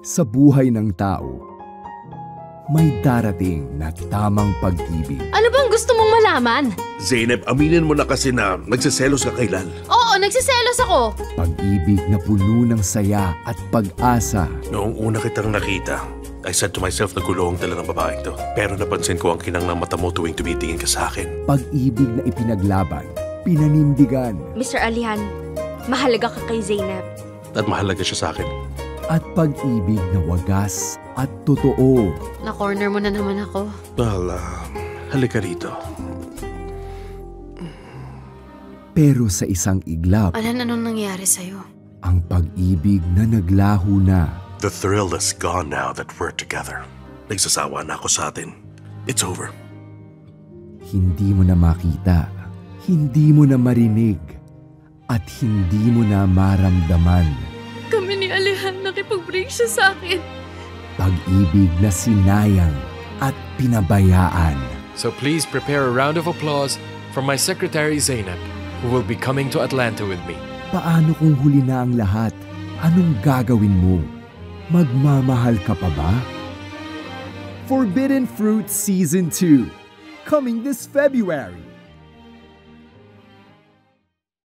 Sa buhay ng tao, may darating na tamang pag-ibig. Ano bang gusto mong malaman? Zeynep, aminin mo na kasi na nagsiselos ka kay Lal. Oo, nagsiselos ako. Pag-ibig na puno ng saya at pag-asa. Noong una kitang nakita, I said to myself na gulong tala ng babaeng to. Pero napansin ko ang kinang ng mata mo tuwing tumitingin ka sa akin. Pag-ibig na ipinaglaban, pinanindigan. Mr. Alihan, mahalaga ka kay Zeynep. At mahalaga siya sa akin. At pag-ibig na wagas at totoo. Na-corner mo na naman ako. Well, halika rito. Pero sa isang iglap, Alan, anong nangyari sa'yo? ang pag-ibig na naglaho na. The thrill is gone now that we're together. Nagsasawa na ako sa atin. It's over. Hindi mo na makita, hindi mo na marinig, at hindi mo na maramdaman. Kami ni Alihan, nakipag-break siya sa akin. Pag-ibig na sinayang at pinabayaan. So please prepare a round of applause for my secretary Zeynep, who will be coming to Atlanta with me. Paano kung huli na ang lahat? Anong gagawin mo? Magmamahal ka pa ba? Forbidden Fruit Season 2, coming this February.